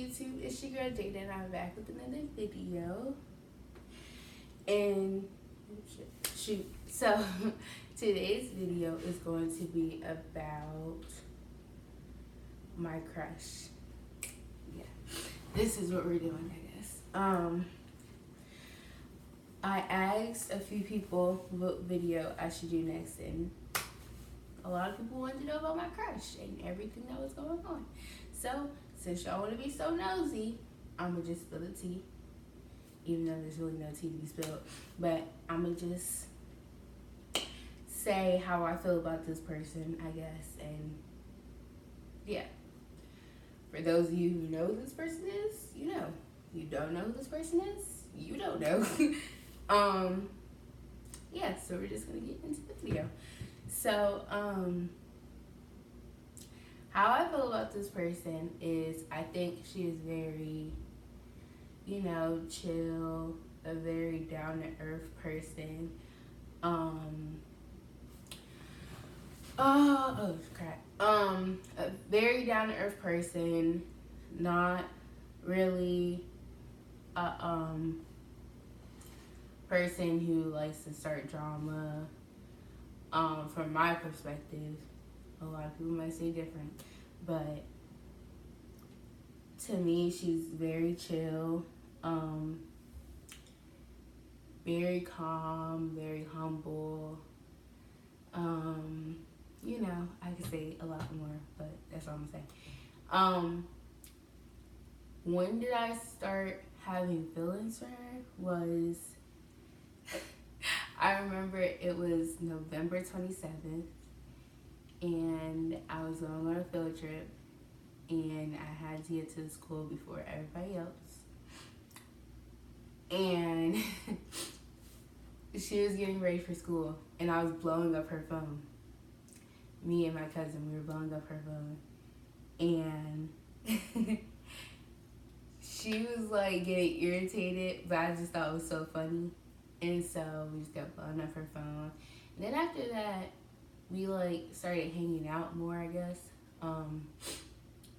YouTube? It's your girl Jada, and I'm back with another video. And shoot, so today's video is going to be about my crush. Yeah, this is what we're doing, I guess. I asked a few people what video I should do next, and a lot of people wanted to know about my crush and everything that was going on. So, since y'all want to be so nosy, I'm going to just spill the tea. Even though there's really no tea to be spilled. But I'm going to just say how I feel about this person, I guess. And, yeah. For those of you who know who this person is, you know. You don't know who this person is, you don't know. Yeah, so we're just going to get into the video. So, how I feel about this person is I think she is very, chill, a very down-to-earth person. A very down-to-earth person, not really a, person who likes to start drama. From my perspective, a lot of people might say different, but to me, she's very chill, very calm, very humble. I could say a lot more, but that's all I'm gonna say. When did I start having feelings for her was, I remember it was November 27th, and I was going on a field trip, and I had to get to the school before everybody else. And she was getting ready for school, and I was blowing up her phone. Me and my cousin, we were blowing up her phone. And she was like getting irritated, but I just thought it was so funny. And so we just kept blowing up her phone. And then after that, we like started hanging out more, I guess.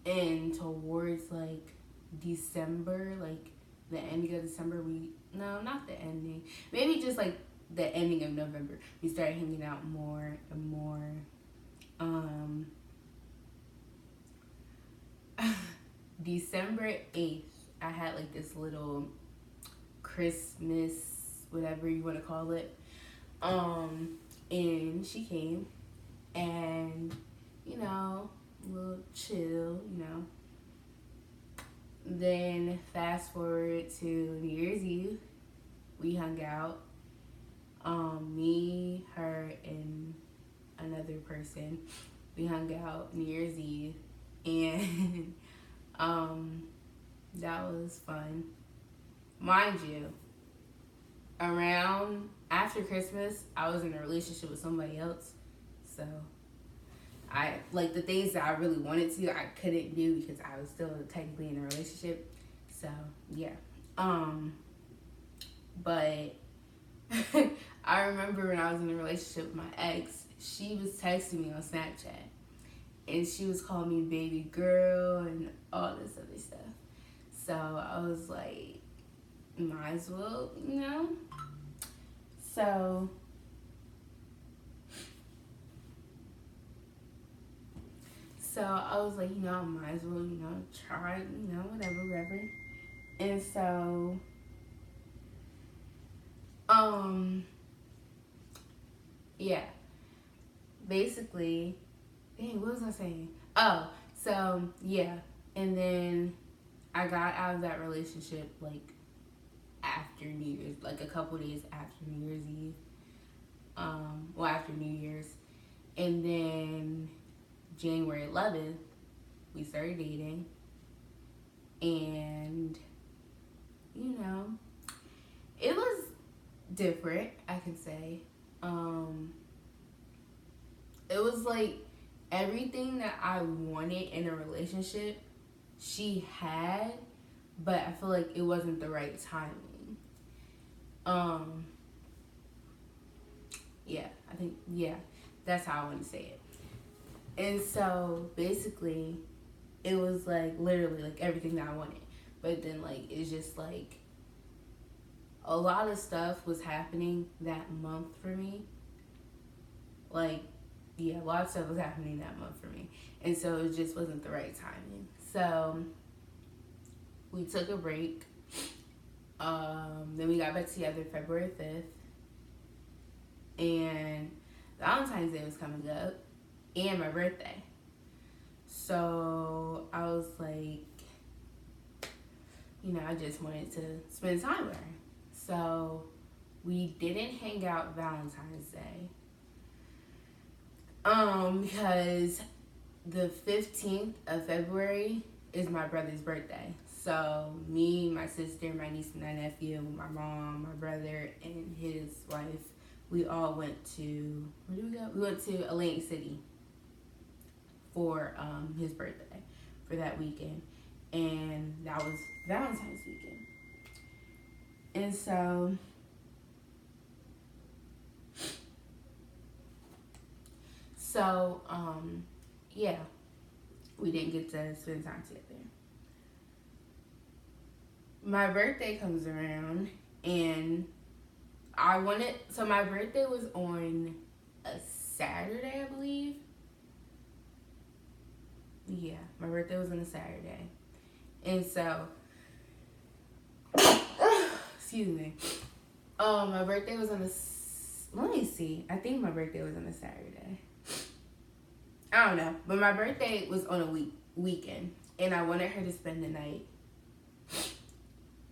And towards like December, like the ending of December, no, not the ending. Maybe just like the ending of November, we started hanging out more and more. December 8th, I had like this little Christmas, whatever you want to call it. And she came, and, a little chill, Then fast forward to New Year's Eve, we hung out. Me, her, and another person. We hung out New Year's Eve, and that was fun. Mind you, around after Christmas, I was in a relationship with somebody else, so I like the things that I really wanted to, I couldn't do because I was still technically in a relationship. So yeah, but I remember when I was in a relationship with my ex, she was texting me on Snapchat, and she was calling me baby girl and all this other stuff. So I was like, might as well, So I was like, I might as well, try, whatever. And so, yeah, basically, dang, what was I saying? Oh, so, yeah, and then I got out of that relationship, like, after New Year's, like a couple days after New Year's Eve, after New Year's, and then January 11th, we started dating, and, it was different, I can say. It was like everything that I wanted in a relationship, she had, but I feel like it wasn't the right timing. Yeah, that's how I want to say it. And so basically, it was like literally like everything that I wanted. But then like it's just like a lot of stuff was happening that month for me. Like, yeah, a lot of stuff was happening that month for me. And so it just wasn't the right timing. So we took a break. Then we got back together February 5th. And Valentine's Day was coming up. And my birthday. So I was like, I just wanted to spend time with her. So we didn't hang out Valentine's Day. Because the 15th of February is my brother's birthday. So me, my sister, my niece and my nephew, my mom, my brother, and his wife, we all went to, where did we go? We went to Atlantic City for his birthday, for that weekend. And that was Valentine's weekend. And so yeah, we didn't get to spend time together. My birthday comes around, and my birthday was on a Saturday, I believe. Yeah, my birthday was on a Saturday. And so, excuse me. My birthday was on let me see. I think my birthday was on a Saturday. I don't know. But my birthday was on a weekend. And I wanted her to spend the night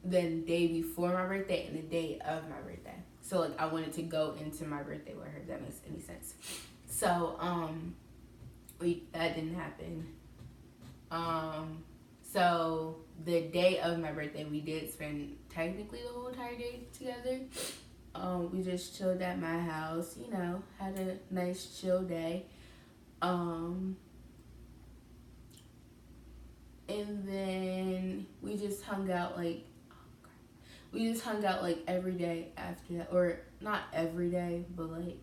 the day before my birthday and the day of my birthday. So, like, I wanted to go into my birthday with her, if that makes any sense. So, that didn't happen. So the day of my birthday, we did spend technically the whole entire day together. We just chilled at my house, had a nice chill day. And then we just hung out like every day after that, or not every day, but like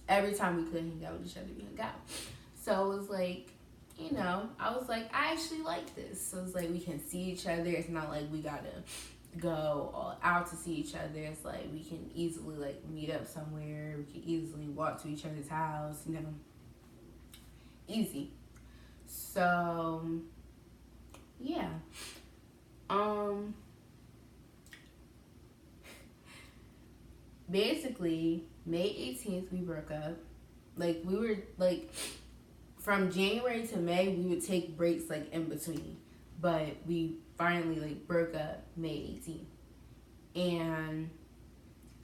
every time we could hang out with each other, we hung out. So it was like, I was like, I actually like this. So it's like we can see each other. It's not like we gotta go all out to see each other. It's like we can easily like meet up somewhere. We can easily walk to each other's house, easy. So yeah. Basically, May 18th we broke up. Like we were like, from January to May we would take breaks like in between, but we finally like broke up May 18th. And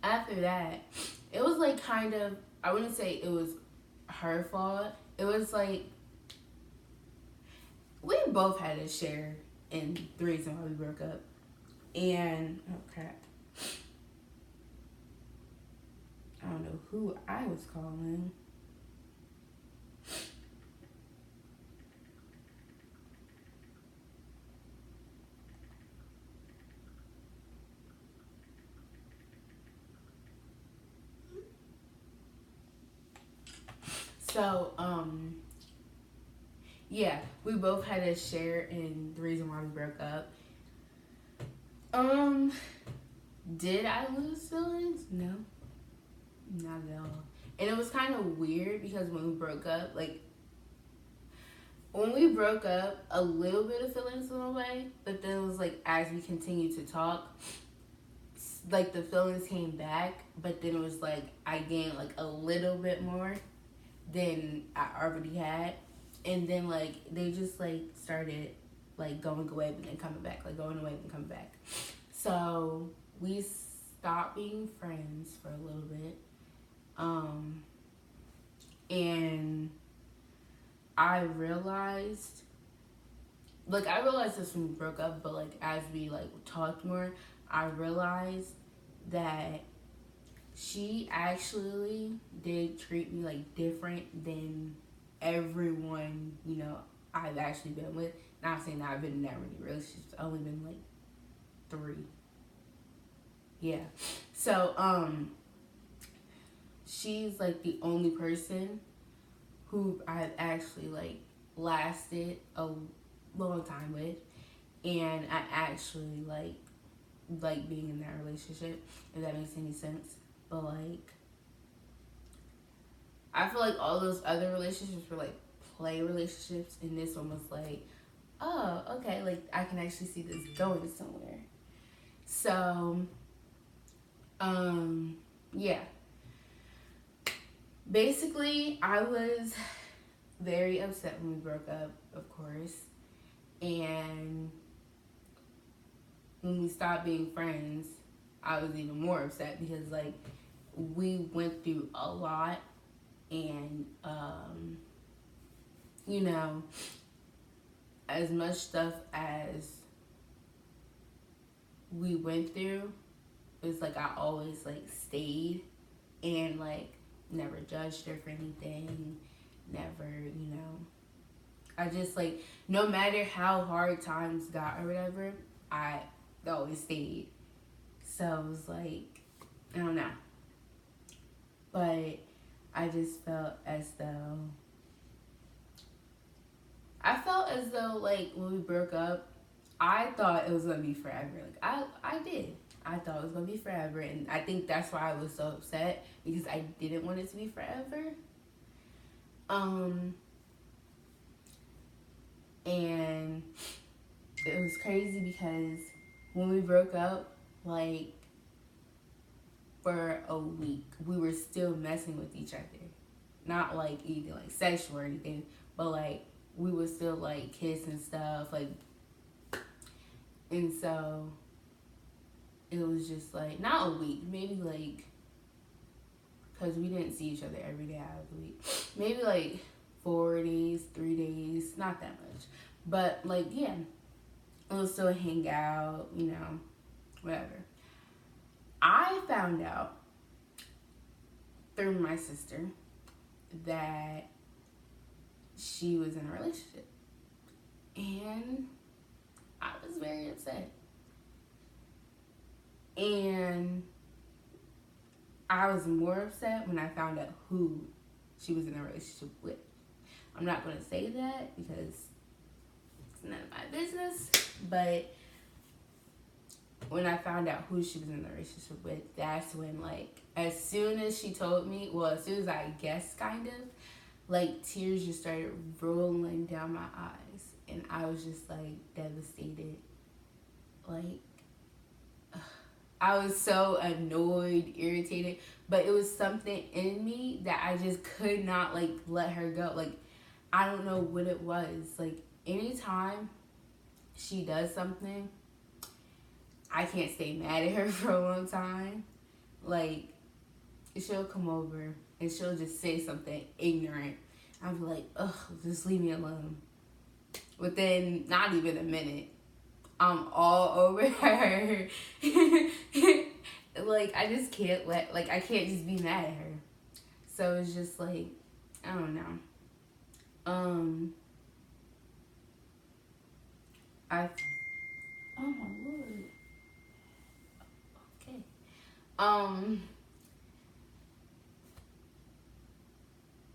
after that, it was like kind of, I wouldn't say it was her fault. It was like we both had a share in the reason why we broke up. And oh crap, I don't know who I was calling. So, yeah, we both had a share in the reason why we broke up. Did I lose feelings? No, not at all. And it was kind of weird because when we broke up, a little bit of feelings went away, but then it was like as we continued to talk, like the feelings came back, but then it was like I gained like a little bit more than I already had. And then like they just like started like going away but then coming back, like going away and coming back. So we stopped being friends for a little bit. And I realized this when we broke up, but like as we like talked more, I realized that she actually did treat me like different than everyone, I've actually been with. Not saying that I've been in that many relationships, I've only been like 3. Yeah. So, she's like the only person who I've actually like lasted long time with, and I actually like being in that relationship, if that makes any sense. But like, I feel like all those other relationships were like play relationships, and this one was like, oh, okay, like I can actually see this going somewhere. So, yeah. Basically, I was very upset when we broke up, of course, and when we stopped being friends, I was even more upset because like we went through a lot, and you know, as much stuff as we went through, it's like I always like stayed and like never judged her for anything, never, I just like, no matter how hard times got or whatever, I always stayed. So it was like, I don't know. But I just felt as though like when we broke up, I thought it was gonna be forever. Like I did. I thought it was gonna be forever, and I think that's why I was so upset because I didn't want it to be forever. And it was crazy because when we broke up, like for a week, we were still messing with each other. Not like anything like sexual or anything, but like we would still like kiss and stuff, like, and so it was just like not a week, maybe like, because we didn't see each other every day out of the week, maybe like 4 days, 3 days, not that much, but like yeah, we'll still hang out, whatever. I found out through my sister that she was in a relationship, and I was very upset. And I was more upset when I found out who she was in a relationship with. I'm not going to say that because it's none of my business, but when I found out who she was in a relationship with, that's when, like, as soon as she told me, well, as soon as I guessed, kind of, like, tears just started rolling down my eyes. And I was just, like, devastated. Like, I was so annoyed, irritated, but it was something in me that I just could not, like, let her go. Like, I don't know what it was. Like, anytime she does something, I can't stay mad at her for a long time. Like, she'll come over and she'll just say something ignorant. I'll be like, ugh, just leave me alone. Within not even a minute, I'm all over her. Like, I just can't I can't just be mad at her. So it's just like, I don't know. I, oh my lord. Okay.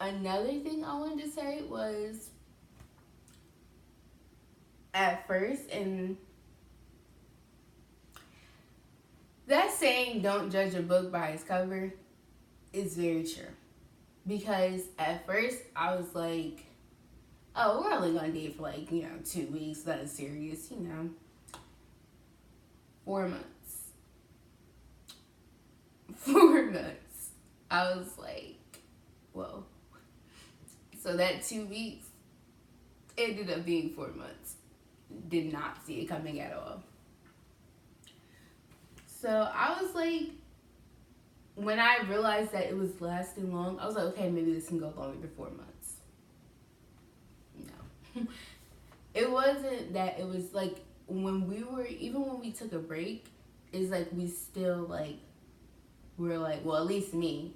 Another thing I wanted to say was, at first, and that saying, don't judge a book by its cover, is very true. Because at first, I was like, oh, we're only going to date for 2 weeks. That is serious, 4 months. 4 months. I was like, whoa. So that 2 weeks ended up being 4 months. Did not see it coming at all. So I was like, when I realized that it was lasting long, I was like, okay, maybe this can go longer than 4 months. No. It wasn't that. It was like, even when we took a break, it's like we still like, we're like, well, at least me,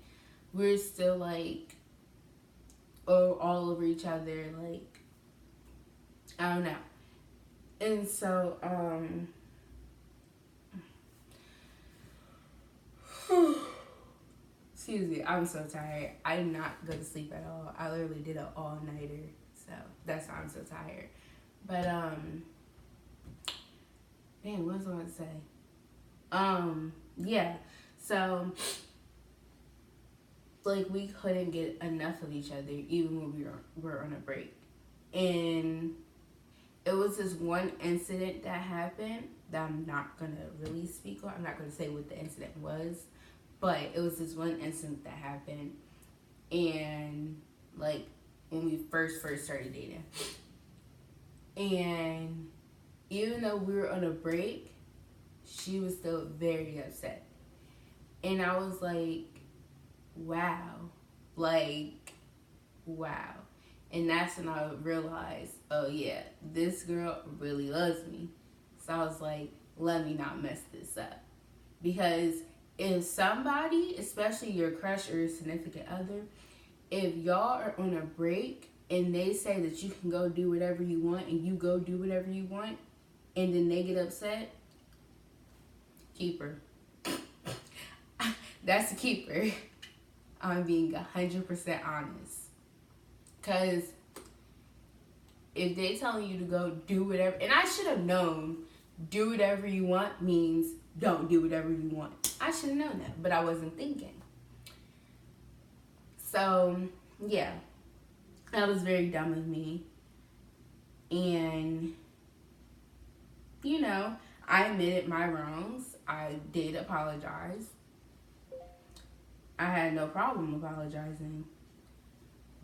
we're still like, all over each other, like, I don't know. And so, excuse me, I'm so tired. I did not go to sleep at all. I literally did an all-nighter, so that's why I'm so tired. But man, what was I going to say? Yeah. So like we couldn't get enough of each other even when were on a break. And it was this one incident that happened that I'm not gonna really speak on. I'm not gonna say what the incident was, but it was this one incident that happened, and like when we first started dating, and even though we were on a break, she was still very upset, and I was like, wow, like, wow. And that's when I realized, oh yeah, this girl really loves me. So I was like, let me not mess this up. Because if somebody, especially your crush or your significant other, if y'all are on a break and they say that you can go do whatever you want and you go do whatever you want and then they get upset, keep her. That's a keeper. I'm being 100% honest. Because if they telling you to go do whatever, and I should have known, do whatever you want means don't do whatever you want. I should have known that, but I wasn't thinking. So, yeah, that was very dumb of me. And, you know, I admitted my wrongs. I did apologize. I had no problem apologizing.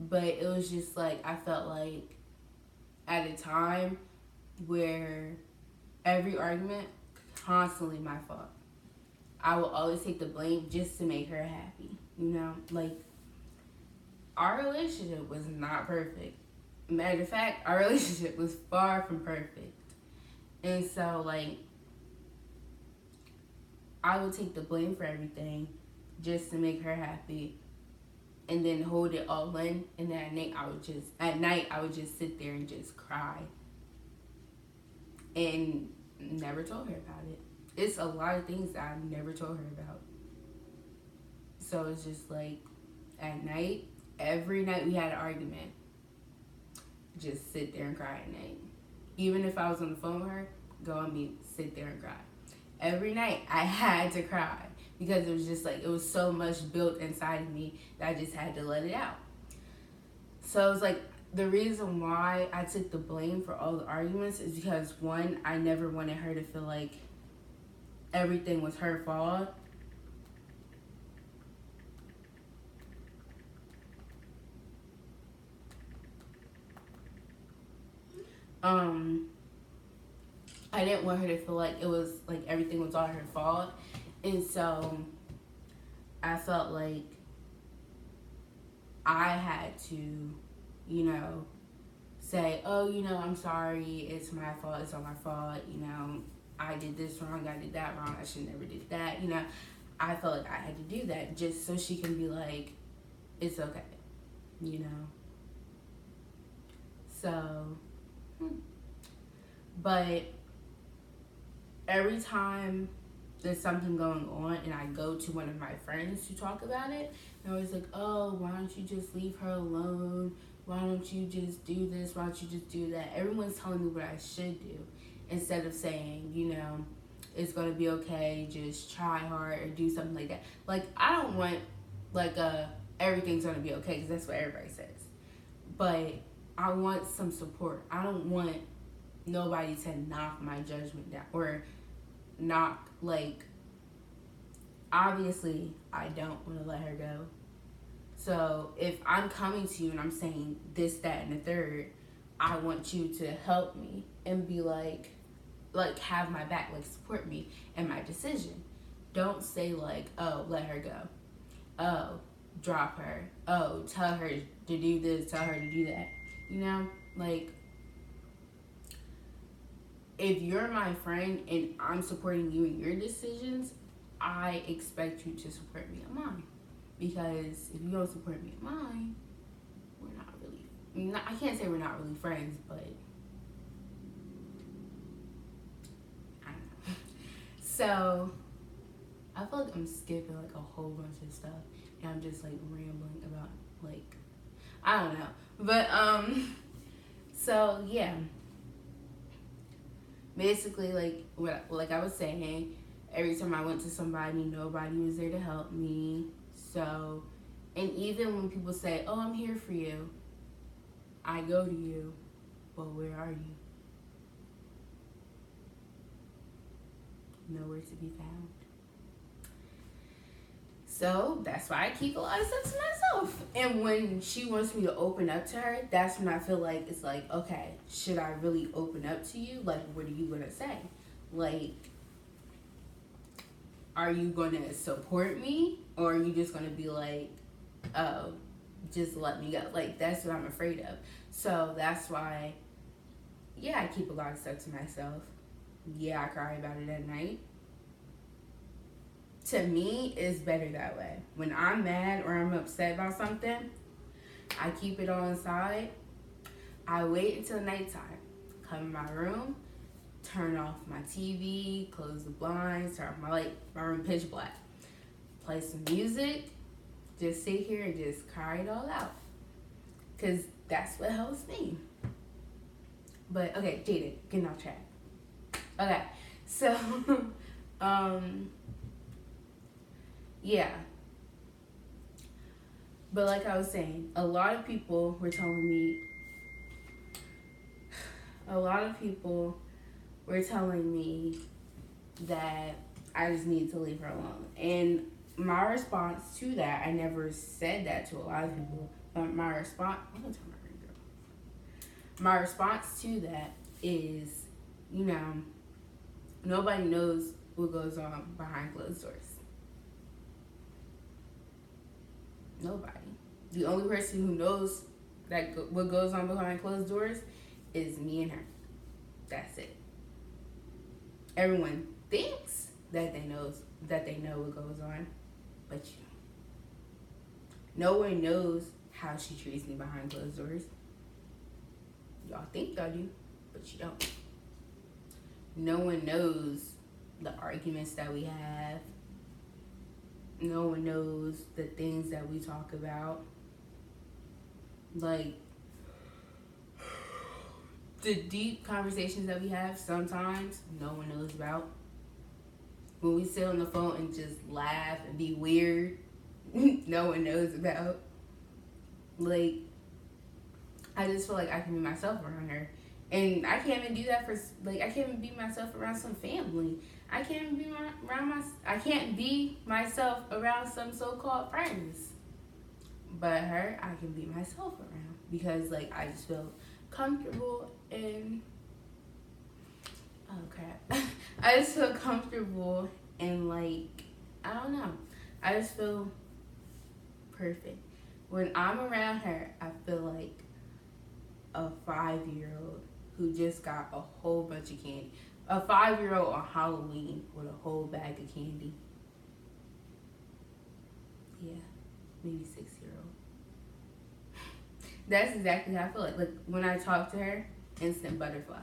But it was just like, I felt like at a time where every argument, constantly my fault. I will always take the blame just to make her happy. You know, like, our relationship was not perfect. Matter of fact, our relationship was far from perfect. And so, like, I would take the blame for everything just to make her happy and then hold it all in. And then at night I would just sit there and just cry and never told her about it. It's a lot of things that I never told her about. So it's just like at night, every night we had an argument. Just sit there and cry at night. Even if I was on the phone with her, go on mute, sit there and cry. Every night I had to cry because it was just like, it was so much built inside of me that I just had to let it out. So it was like, the reason why I took the blame for all the arguments is because, one, I never wanted her to feel like everything was her fault. I didn't want her to feel like it was like everything was all her fault. And so I felt like I had to, you know, say, oh, you know, I'm sorry, it's my fault, it's all my fault, you know, I did this wrong, I did that wrong, I should never did that, you know. I felt like I had to do that just so she can be like, it's okay, you know. So, but every time there's something going on and I go to one of my friends to talk about it, they're always like, oh, why don't you just leave her alone? Why don't you just do this? Why don't you just do that? Everyone's telling me what I should do instead of saying, you know, it's going to be okay, just try hard or do something like that. Like, I don't want, like, everything's going to be okay because that's what everybody says. But I want some support. I don't want nobody to knock my judgment down or knock, like, obviously I don't want to let her go. So if I'm coming to you and I'm saying this, that, and the third, I want you to help me and be like have my back, like support me in my decision. Don't say like, oh, let her go. Oh, drop her. Oh, tell her to do this, tell her to do that. You know, like, if you're my friend and I'm supporting you in your decisions, I expect you to support me in mine. Because if you don't support me in mine, we're not really, I can't say we're not really friends, but I don't know. So, I feel like I'm skipping like a whole bunch of stuff and I'm just like rambling about like, I don't know. But, so yeah. basically, like I was saying, every time I went to somebody, nobody was there to help me. So, and even when people say, "Oh, I'm here for you," I go to you. Well, where are you? Nowhere to be found. So that's why I keep a lot of stuff to myself. And when she wants me to open up to her, that's when I feel like it's like, okay, should I really open up to you? Like, what are you gonna say? Like, are you gonna support me, or are you just gonna be like, oh, just let me go? Like, that's what I'm afraid of. So that's why, yeah, I keep a lot of stuff to myself. Yeah, I cry about it at night. To me, it's better that way. When I'm mad or I'm upset about something, I keep it all inside. I wait until nighttime. Come in my room, turn off my TV, close the blinds, turn off my light, my room pitch black. Play some music, just sit here and just cry it all out. Because that's what helps me. But, okay, Jada, getting off track. Okay, so, yeah. But like I was saying, a lot of people were telling me that I just need to leave her alone. And my response to that, I never said that to a lot of people, but my response, I'm gonna turn my radio off. My response to that is, you know, nobody knows what goes on behind closed doors. Nobody. The only person who knows what goes on behind closed doors is me and her. That's it. Everyone thinks that they know what goes on, but you don't. No one knows how she treats me behind closed doors. Y'all think y'all do, but you don't. No one knows the arguments that we have. No one knows the things that we talk about. Like, the deep conversations that we have, sometimes no one knows about. When we sit on the phone and just laugh and be weird, no one knows about. Like, I just feel like I can be myself around her. And I can't even do that I can't even be myself around some family. I can't be myself around some so-called friends. But her, I can be myself around because, like, I just feel comfortable and, oh crap, I just feel comfortable and, like, I don't know, I just feel perfect. When I'm around her, I feel like a 5-year-old who just got a whole bunch of candy. A 5-year-old on Halloween with a whole bag of candy. Yeah, maybe 6-year-old. That's exactly how I feel like. Like, when I talk to her, instant butterflies.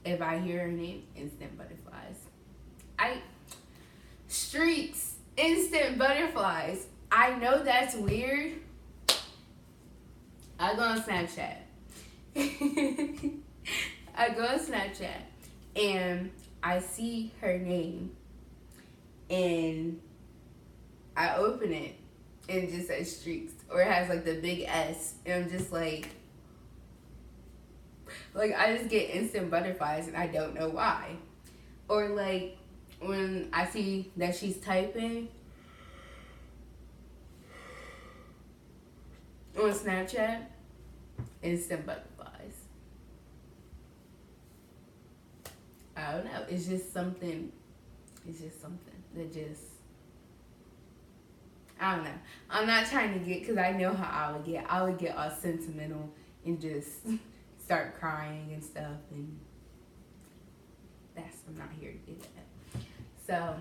If I hear her name, instant butterflies. Streaks, instant butterflies. I know that's weird. I go on Snapchat. And I see her name and I open it and it just says Streaks, or it has like the big S, and I'm just like I just get instant butterflies and I don't know why. Or like when I see that she's typing on Snapchat, instant butterflies. I don't know. It's just something that just, I don't know. I'm not trying to get, because I know how I would get. I would get all sentimental and just start crying and stuff, and I'm not here to do that. So,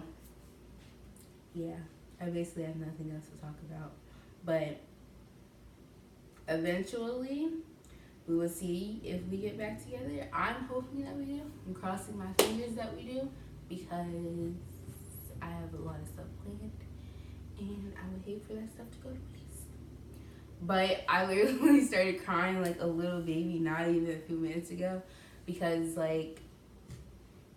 yeah, I basically have nothing else to talk about. But eventually, we will see if we get back together. I'm hoping that we do. I'm crossing my fingers that we do, because I have a lot of stuff planned, and I would hate for that stuff to go to waste. But I literally started crying like a little baby not even a few minutes ago, because like,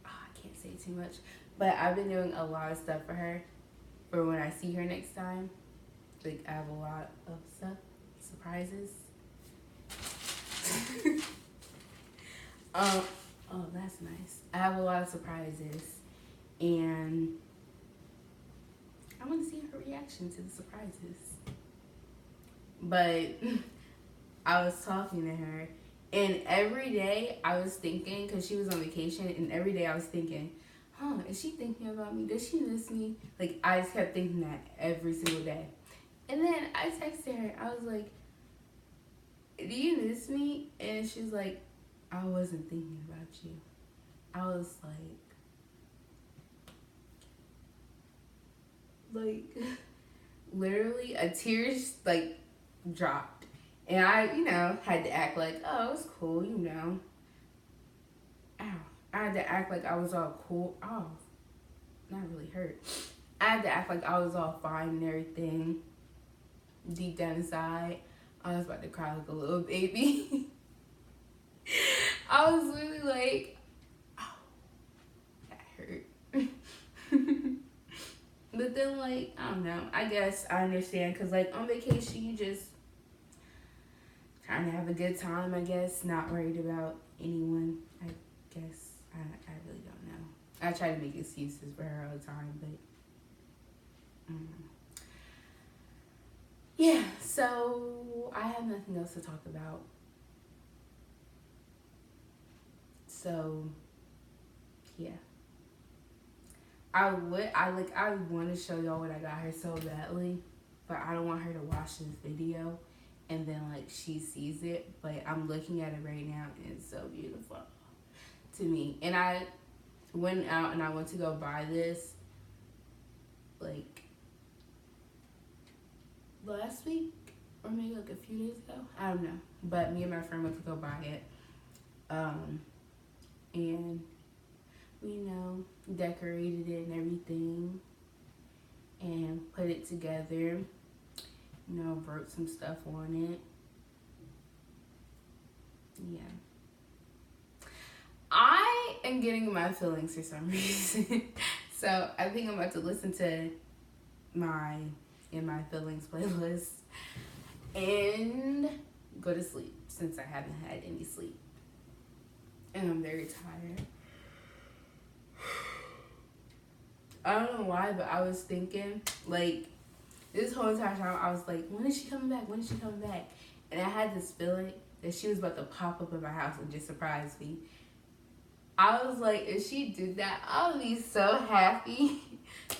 oh, I can't say too much, but I've been doing a lot of stuff for her for when I see her next time. Like, I have a lot of stuff, surprises. Oh, that's nice. I have a lot of surprises, and I want to see her reaction to the surprises. But I was talking to her, and every day I was thinking, because she was on vacation, and every day I was thinking, is she thinking about me? Does she miss me? Like, I just kept thinking that every single day. And then I texted her. I was like, do you miss me? And she's like, I wasn't thinking about you. I was like, literally a tear like dropped. And I, had to act like, oh, it's cool, Ow. I had to act like I was all cool. Oh, not really hurt. I had to act like I was all fine and everything. Deep down inside, I was about to cry like a little baby. I was really like, oh, that hurt. But then, like, I don't know. I guess I understand, because, like, on vacation, you just trying to have a good time, I guess. Not worried about anyone, I guess. I really don't know. I try to make excuses for her all the time, but yeah, so I have nothing else to talk about. So yeah, I want to show y'all what I got her so badly, but I don't want her to watch this video and then like she sees it. But I'm looking at it right now, and it's so beautiful to me. And I went out and I went to go buy this like last week or maybe like a few days ago. I don't know. But me and my friend went to go buy it. And we, decorated it and everything and put it together. Wrote some stuff on it. Yeah. I am getting in my feelings for some reason. So I think I'm about to listen to my In My Feelings playlist and go to sleep, since I haven't had any sleep. And I'm very tired. I don't know why, but I was thinking, like, this whole entire time, I was like, when is she coming back? When is she coming back? And I had this feeling that she was about to pop up in my house and just surprise me. I was like, if she did that, I would be so happy.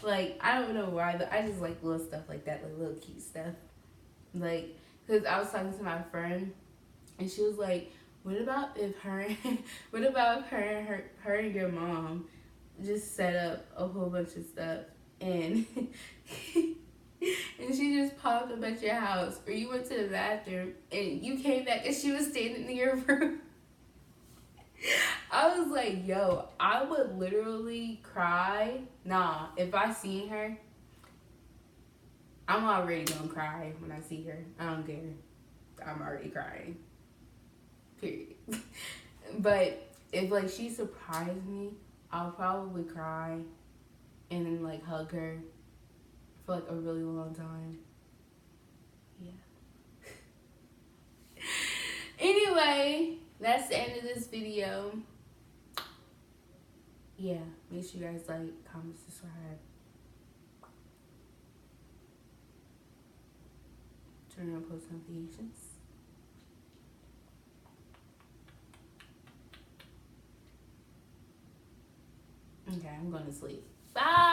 Like, I don't know why, but I just like little stuff like that, like little cute stuff. Like, because I was talking to my friend, and she was like, what about if her and your mom just set up a whole bunch of stuff, and and she just popped up at your house, or you went to the bathroom and you came back and she was standing in your room. I was like, yo, I would literally cry. Nah, if I seen her, I'm already gonna cry when I see her. I don't care. I'm already crying. Period. But if like she surprised me, I'll probably cry and then like hug her for like a really long time. Yeah. Anyway, that's the end of this video. Yeah, make sure you guys like, comment, subscribe. Turn on post notifications. Okay, I'm going to sleep. Bye.